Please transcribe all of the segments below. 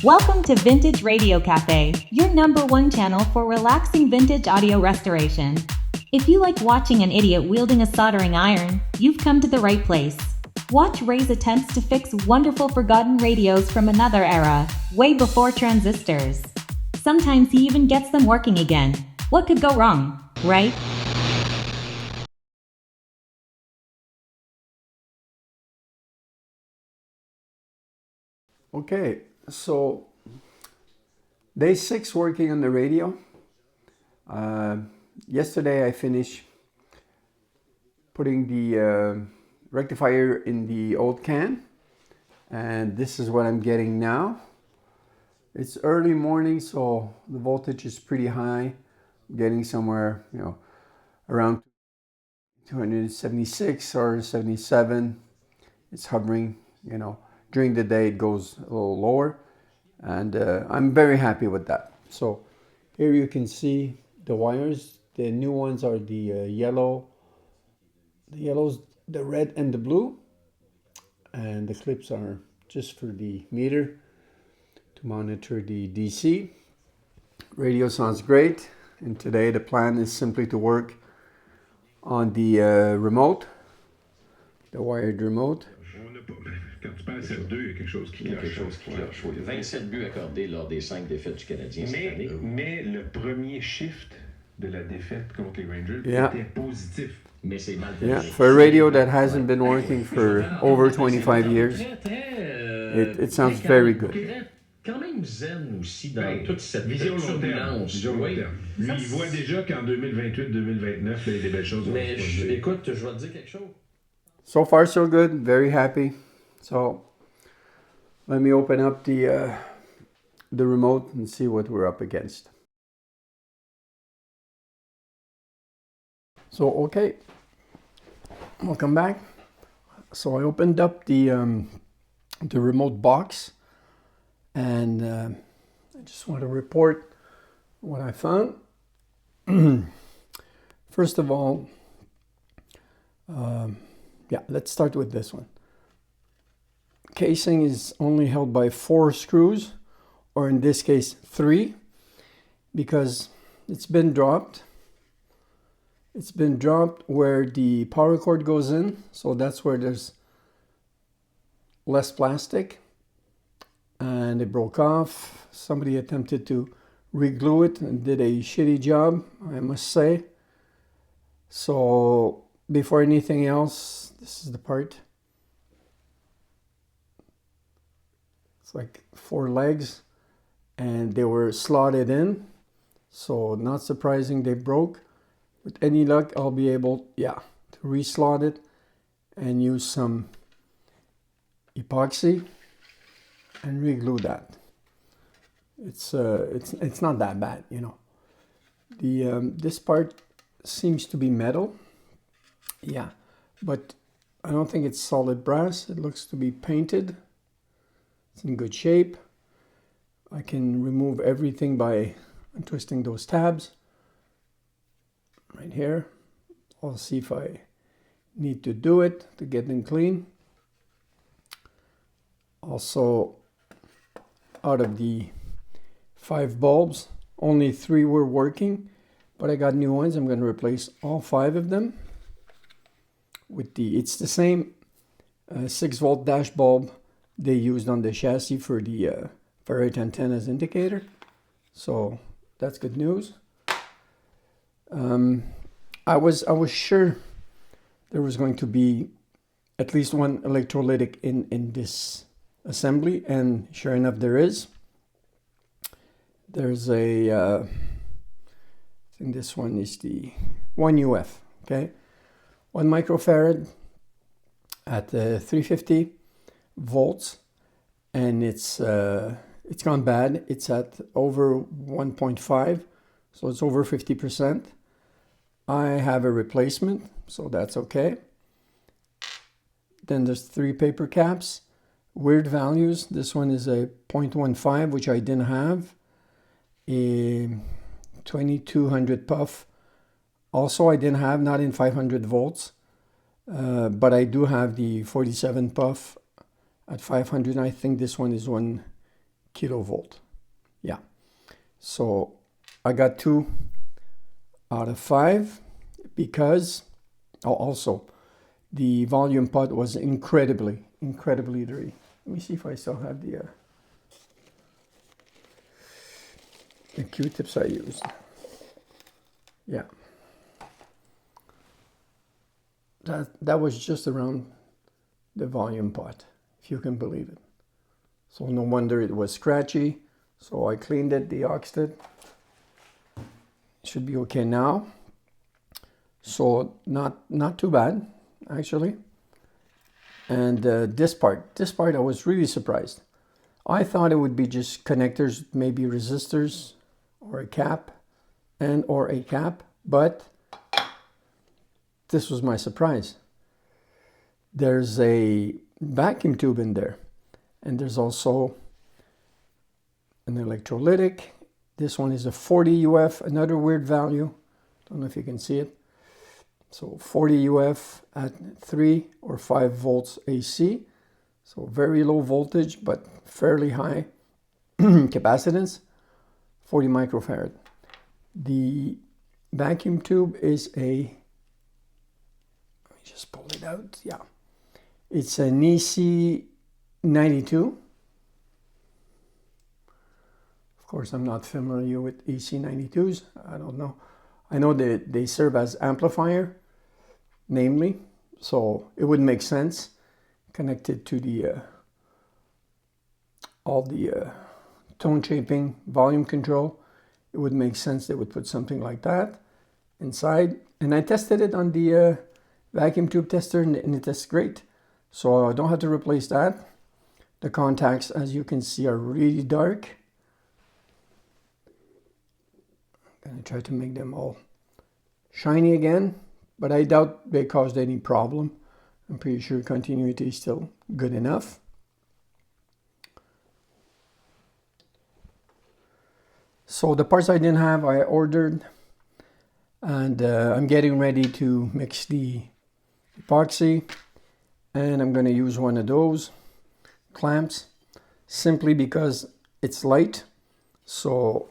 Welcome to Vintage Radio Cafe, your #1 channel for relaxing vintage audio restoration. If you like watching an idiot wielding a soldering iron, you've come to the right place. Watch Ray's attempts to fix wonderful forgotten radios from another era, way before transistors. Sometimes he even gets them working again. What could go wrong, right? Okay, so day 6 working on the radio. Yesterday I finished putting the rectifier in the old can, and this is what I'm getting now. It's early morning, so the voltage is pretty high. I'm getting somewhere, around 276 or 77. It's hovering, during the day it goes a little lower, and I'm very happy with that. So here you can see the wires. The new ones are the yellow, the red and the blue, and the clips are just for the meter to monitor the DC. Radio sounds great, and today the plan is simply to work on the remote, the wired remote. Quand tu perds 7-2, il y a quelque chose qui cloche. 27 buts accordés lors des 5 défaites du Canadien cette année. Mais le premier shift de la défaite contre les Rangers était positif. Mais c'est mal Yeah, for a radio that hasn't been working for over 25 years, it sounds very good. Quand même zen aussi dans toute cette turbulence. Vision long terme. Lui, il voit déjà qu'en 2028-2029, il y a des belles choses. Mais écoute, je vais te dire quelque chose. So far so good, very happy. So let me open up the remote and see what we're up against. So okay, welcome back. So I opened up the remote box, and I just want to report what I found. First of all, let's start with this one. Casing is only held by 4 screws, or in this case 3, because it's been dropped. It's been dropped where the power cord goes in, so that's where there's less plastic, and it broke off. Somebody attempted to re-glue it and did a shitty job, I must say. So before anything else, this is the part. It's like 4 legs, and they were slotted in, so not surprising they broke. With any luck, I'll be able, to re-slot it and use some epoxy and re-glue that. It's not that bad, this part seems to be metal, but I don't think it's solid brass. It looks to be painted. It's in good shape. I can remove everything by untwisting those tabs right here. I'll see if I need to do it to get them clean. Also, out of the 5 bulbs, only 3 were working, but I got new ones. I'm going to replace all 5 of them with it's the same 6-volt dash bulb they used on the chassis for the ferrite antennas indicator. So that's good news. I was sure there was going to be at least one electrolytic in this assembly, and sure enough there is. There's a I think this one is the 1 UF, okay, 1 microfarad at 350 volts, and it's gone bad. It's at over 1.5, so it's over 50%. I have a replacement, so that's okay. Then there's 3 paper caps, weird values. This one is a 0.15, which I didn't have. A 2200 puff, also I didn't have, not in 500 volts, but I do have the 47 puff at 500. I think this one is 1 kilovolt. Yeah. So I got 2 out of 5 because also the volume pot was incredibly dirty. Let me see if I still have the Q-tips I used. Yeah. That was just around the volume pot, if you can believe it. So no wonder it was scratchy. So I cleaned it, deoxed it. Should be okay now. So not too bad, actually. And this part I was really surprised. I thought it would be just connectors, maybe resistors, or a cap, but this was my surprise. There's a vacuum tube in there, and there's also an electrolytic. This one is a 40 UF, another weird value. Don't know if you can see it. So 40 UF at 3 or 5 volts AC. So very low voltage, but fairly high capacitance, 40 microfarad. The vacuum tube is let me just pull it out. Yeah. It's an EC92. Of course, I'm not familiar with EC92s. I don't know. I know that they serve as amplifier, namely, so it would make sense connected to the all the tone shaping, volume control. It would make sense they would put something like that inside. And I tested it on the vacuum tube tester, and it tests great. So I don't have to replace that. The contacts, as you can see, are really dark. I'm gonna try to make them all shiny again, but I doubt they caused any problem. I'm pretty sure continuity is still good enough. So the parts I didn't have, I ordered, and I'm getting ready to mix the epoxy, and I'm going to use one of those clamps simply because it's light. So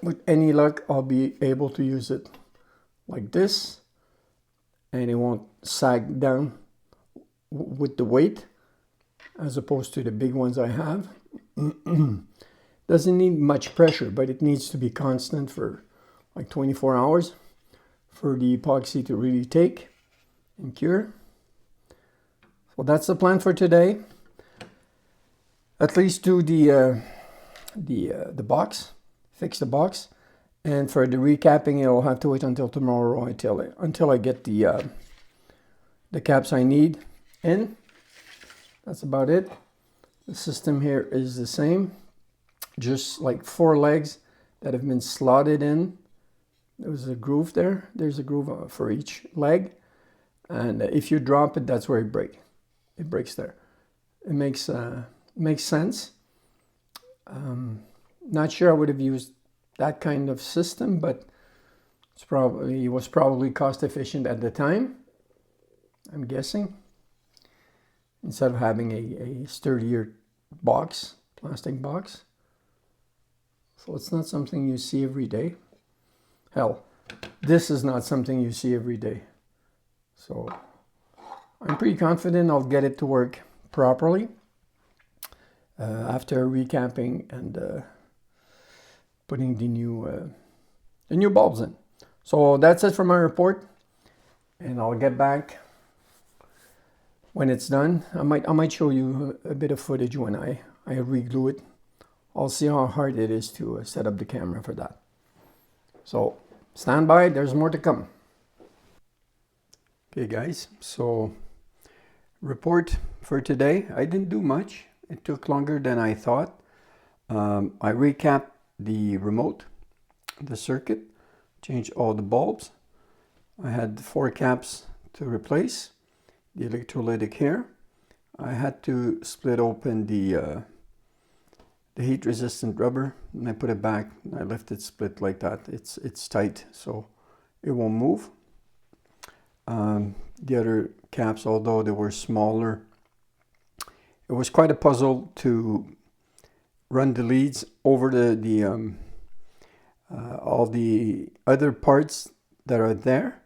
with any luck, I'll be able to use it like this, and it won't sag down with the weight as opposed to the big ones I have. Doesn't need much pressure, but it needs to be constant for like 24 hours for the epoxy to really take and cure. So that's the plan for today. At least do the box, fix the box, and for the recapping, I'll have to wait until tomorrow until I get the caps I need in. That's about it. The system here is the same. Just like 4 legs that have been slotted in. There's a groove there. There's a groove for each leg. And if you drop it, that's where it breaks. It breaks there. It makes sense. Not sure I would have used that kind of system, but it was probably cost efficient at the time, I'm guessing. Instead of having a sturdier box, plastic box. So it's not something you see every day. Hell, this is not something you see every day. So I'm pretty confident I'll get it to work properly after recapping and putting the new bulbs in. So that's it for my report, and I'll get back when it's done. I might show you a bit of footage when I reglue it. I'll see how hard it is to set up the camera for that. So stand by, there's more to come. Okay guys, so report for today. I didn't do much. It took longer than I thought. I recapped the remote, the circuit, changed all the bulbs. I had 4 caps to replace, the electrolytic here. I had to split open the heat resistant rubber, and I put it back. I left it split like that. It's tight, so it won't move. The other caps, although they were smaller, it was quite a puzzle to run the leads over all the other parts that are there,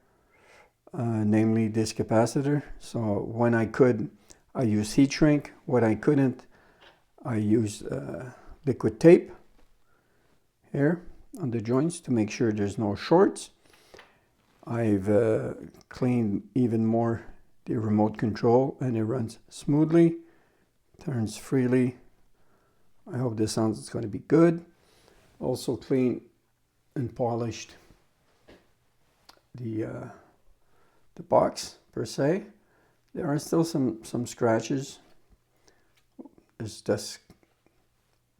namely this capacitor. So when I could, I used heat shrink. When I couldn't, I used liquid tape here on the joints to make sure there's no shorts. I've cleaned even more the remote control, and it runs smoothly, turns freely. I hope this sounds going to be good. Also cleaned and polished the box per se. There are still some scratches. There's dust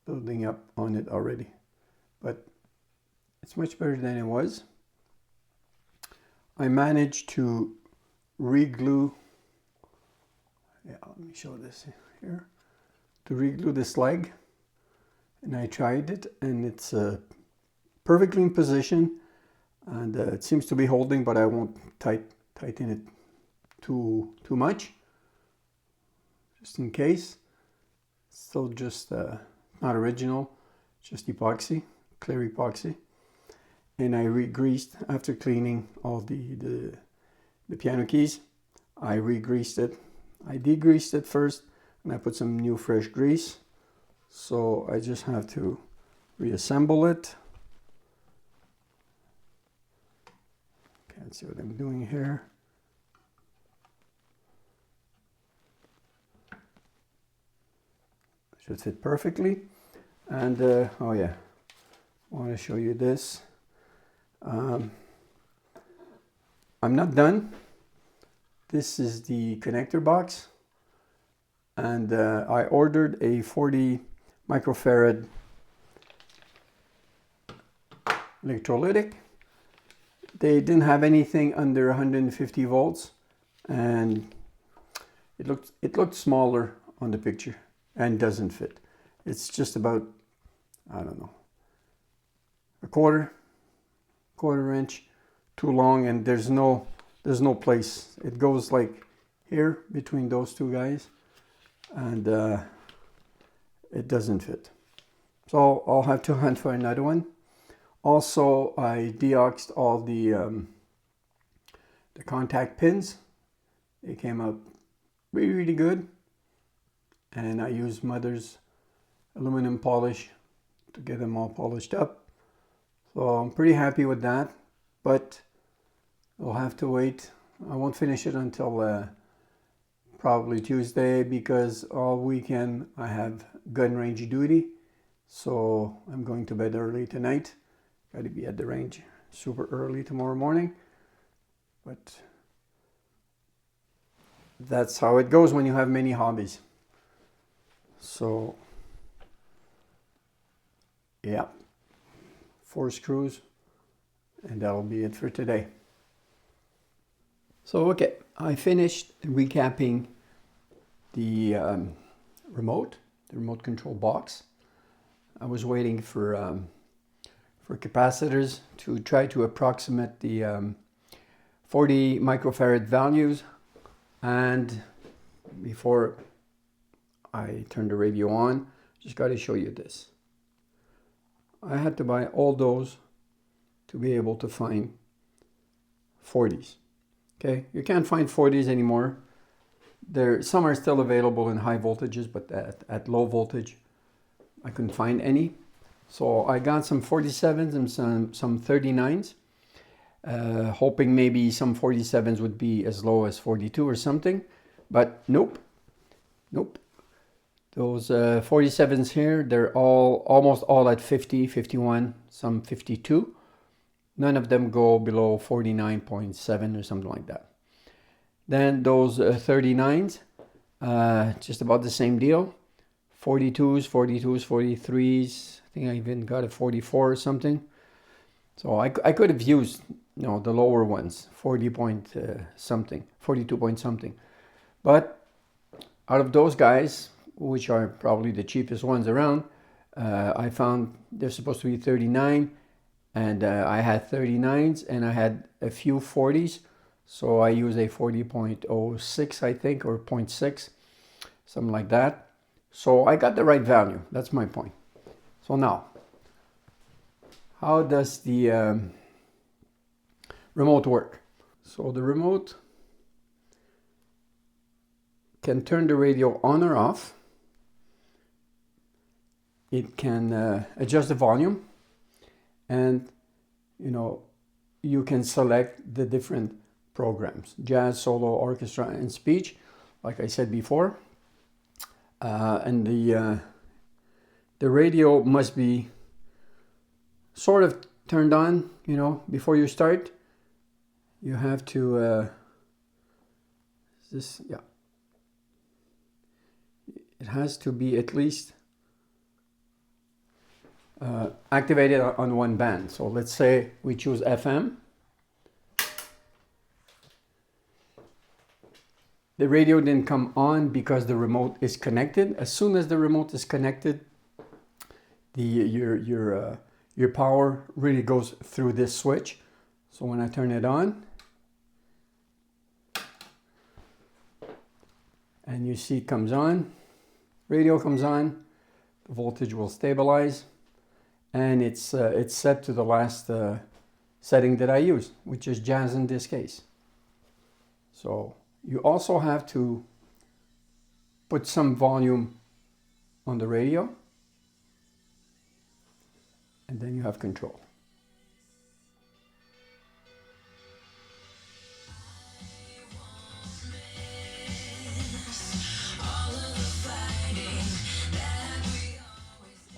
building up on it already, but it's much better than it was. I managed to re-glue, let me show this here, to re-glue this leg, and I tried it, and it's perfectly in position, and it seems to be holding, but I won't tighten it too much, just in case. Still just not original, just epoxy, clear epoxy. And I re-greased after cleaning all the piano keys. I re-greased it. I degreased it first, and I put some new fresh grease. So I just have to reassemble it. Can't see what I'm doing here. Should fit perfectly. And oh yeah, I want to show you this. I'm not done. This is the connector box, and I ordered a 40 microfarad electrolytic. They didn't have anything under 150 volts, and it looked smaller on the picture and doesn't fit. It's just about, I don't know, a quarter inch too long, and there's no place. It goes like here between those two guys, and it doesn't fit. So I'll have to hunt for another one. Also, I deoxed all the contact pins. They came out really good, and I used Mother's aluminum polish to get them all polished up. So I'm pretty happy with that, but I'll have to wait. I won't finish it until probably Tuesday, because all weekend I have gun range duty. So I'm going to bed early tonight. Got to be at the range super early tomorrow morning. But that's how it goes when you have many hobbies. So yeah, 4 screws, and that'll be it for today. So okay, I finished recapping the remote control box. I was waiting for capacitors to try to approximate the 40 microfarad values, and before I turn the radio on, just got to show you this. I had to buy all those to be able to find 40s. Okay, you can't find 40s anymore. Some are still available in high voltages, but at low voltage, I couldn't find any. So I got some 47s and some 39s, hoping maybe some 47s would be as low as 42 or something, but nope. Those 47s here, they're almost all at 50, 51, some 52. None of them go below 49.7 or something like that. Then those 39s, just about the same deal. 42s, 43s. I think I even got a 44 or something. So I could have used, the lower ones, 40 point something, 42 point something. But out of those guys, which are probably the cheapest ones around, I found they're supposed to be 39, and I had 39s, and I had a few 40s. So I use a 40.06, I think, or 0.6, something like that. So I got the right value. That's my point. So now, how does the remote work? So the remote can turn the radio on or off. It can adjust the volume, and you can select the different programs: jazz, solo, orchestra, and speech, like I said before. And the radio must be sort of turned on, before you start. You have to it has to be at least activated on one band. So let's say we choose FM. The radio didn't come on because the remote is connected. As soon as the remote is connected, your power really goes through this switch. So when I turn it on, and you see it comes on, radio comes on, the voltage will stabilize, and it's set to the last setting that I used, which is jazz in this case. So you also have to put some volume on the radio, and then you have control.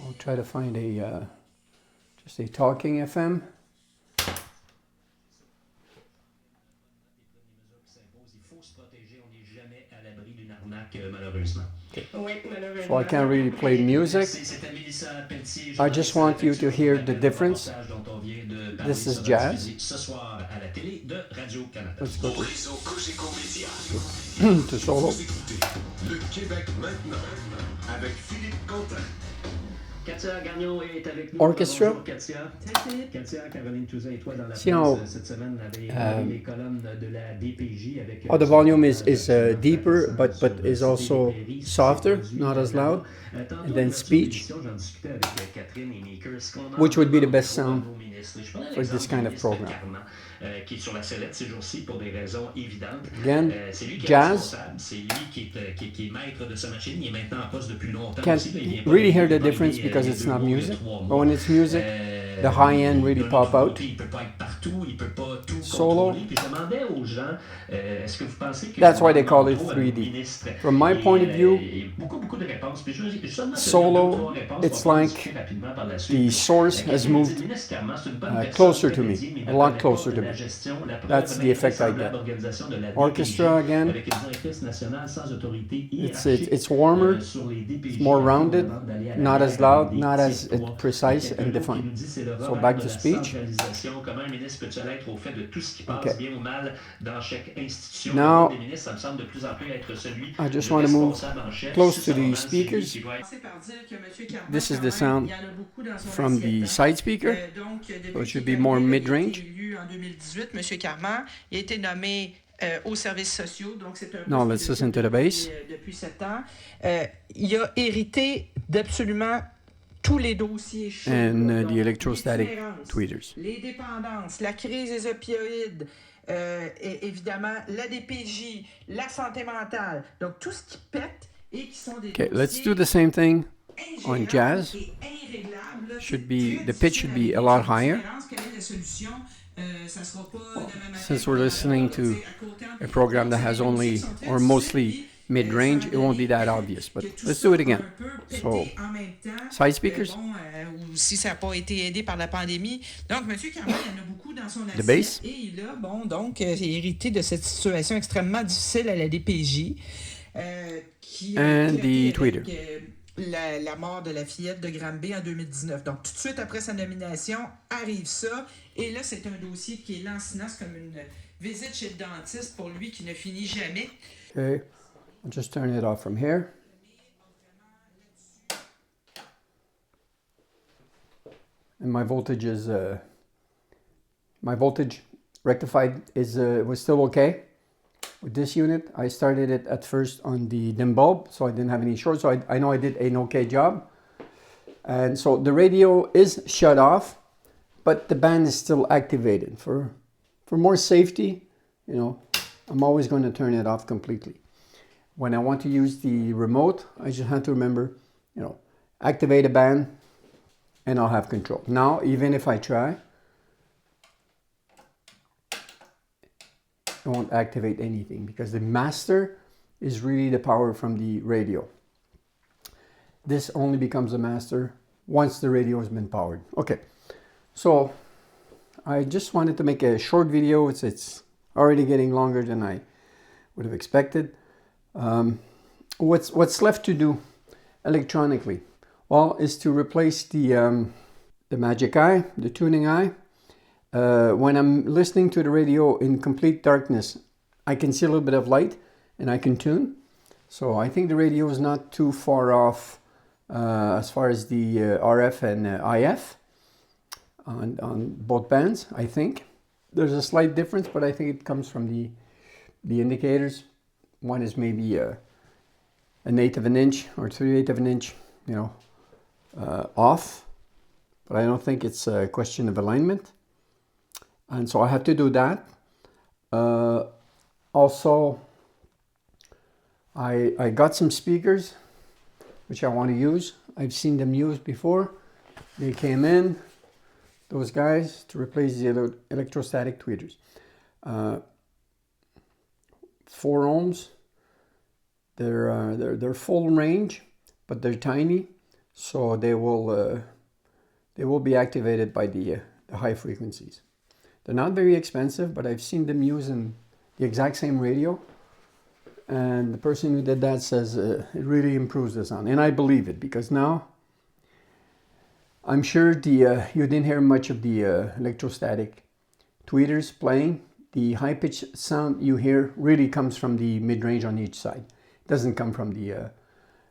I'll try to find just a talking FM. So I can't really play music. I just want you to hear the difference. This is jazz. Let's go to solo. Orchestra. See how the volume is deeper, but is also softer, not as loud. And then speech, which would be the best sound for this kind of program. Again, jazz. Can't really hear the difference because it's not music, but when it's music, the high end really pop out. Solo. That's why they call it 3D. From my point of view, solo, it's like the source has moved closer to me, a lot closer to me. That's the effect I get. Orchestra again, it's warmer, it's more rounded, not as loud, not as precise and defined. So back to speech. Okay. Now, I just want to move close to the speakers. This is the sound from the side speaker, so it should be more mid-range. Now let's listen to the bass. And the electrostatic tweeters. Les dépendances, la crise des opioïdes, évidemment la DPJ, la santé mentale, donc tout ce qui pète et qui sont des Okay, let's do the same thing on jazz. The pitch should be a lot higher. Since we're listening to a program that has only or mostly mid-range, it won't be that obvious, but let's do it again. So, side speakers. Si ça n'a pas été aidé par la pandémie. Donc, M. Carman, il y en a beaucoup dans son assiette. The bass. Et il a, donc, hérité de cette situation extrêmement difficile à la DPJ. And the tweeter. La mort de la fillette de Granby en 2019. Donc, tout de suite après sa nomination, arrive ça. Et là, c'est un dossier qui est lancinant. C'est comme une visite chez le dentiste pour lui qui ne finit jamais. Okay, I'll just turn it off from here. And my voltage is my voltage rectified was still okay with this unit. I started it at first on the dim bulb, so I didn't have any short, so I know I did an okay job. And so the radio is shut off, but the band is still activated. For more safety, you know, I'm always going to turn it off completely. When I want to use the remote, I just have to remember, you know, activate a band and I'll have control. Now, even if I try, it won't activate anything because the master is really the power from the radio. This only becomes a master once the radio has been powered. Okay, so I just wanted to make a short video. It's already getting longer than I would have expected. What's left to do electronically? Well, is to replace the magic eye, the tuning eye. When I'm listening to the radio in complete darkness, I can see a little bit of light and I can tune. So I think the radio is not too far off as far as the RF and IF on both bands. I think there's a slight difference, but I think it comes from the indicators. One is maybe an eighth of an inch or 3/8 of an inch, you know, off, but I don't think it's a question of alignment. And so I have to do that. Also, I got some speakers which I want to use. I've seen them used before. They came in, those guys, to replace the electrostatic tweeters. 4 ohms. They're full range, but they're tiny, so they will be activated by the high frequencies. They're not very expensive, but I've seen them using the exact same radio, and the person who did that says it really improves the sound, and I believe it, because now I'm sure you didn't hear much of the electrostatic tweeters playing. The high-pitched sound you hear really comes from the mid-range on each side. It doesn't come from the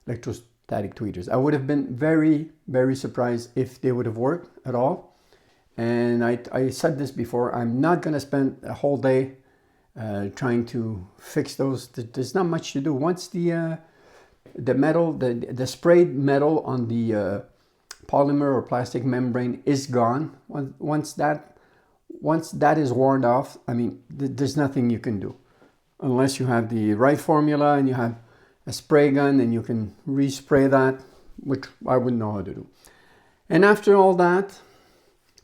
electrostatic tweeters. I would have been very, very surprised if they would have worked at all. And I said this before, I'm not going to spend a whole day trying to fix those. There's not much to do. Once the metal, the sprayed metal on the polymer or plastic membrane is gone, once that is worn off, I mean, there's nothing you can do. Unless you have the right formula and you have a spray gun and you can respray that, which I wouldn't know how to do. And after all that,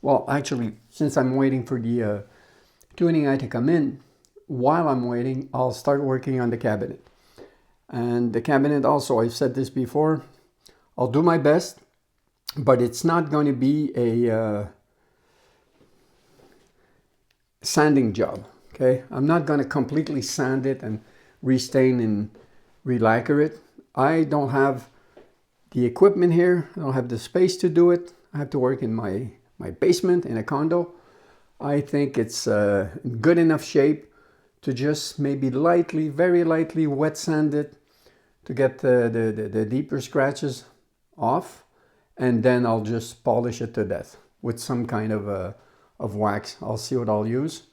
well, actually, since I'm waiting for the tuning eye to come in, while I'm waiting, I'll start working on the cabinet. And the cabinet also, I've said this before, I'll do my best, but it's not going to be a sanding job, okay? I'm not going to completely sand it and restain and re-lacquer it. I don't have the equipment here. I don't have the space to do it. I have to work in my basement in a condo. I think it's in good enough shape to just maybe lightly, very lightly wet sand it to get the deeper scratches off, and then I'll just polish it to death with some kind of wax. I'll see what I'll use,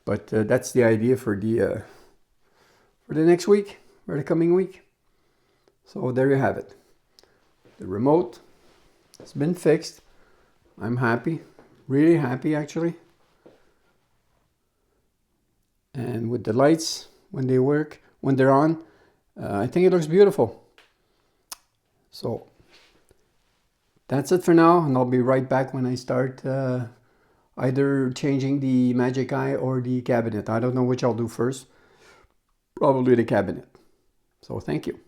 but that's the idea for the next week, or the coming week. So there you have it. The remote has been fixed. I'm happy, really happy actually. And with the lights, when they work, when they're on, I think it looks beautiful. So that's it for now, and I'll be right back when I start either changing the magic eye or the cabinet. I don't know which I'll do first. Probably the cabinet. So thank you.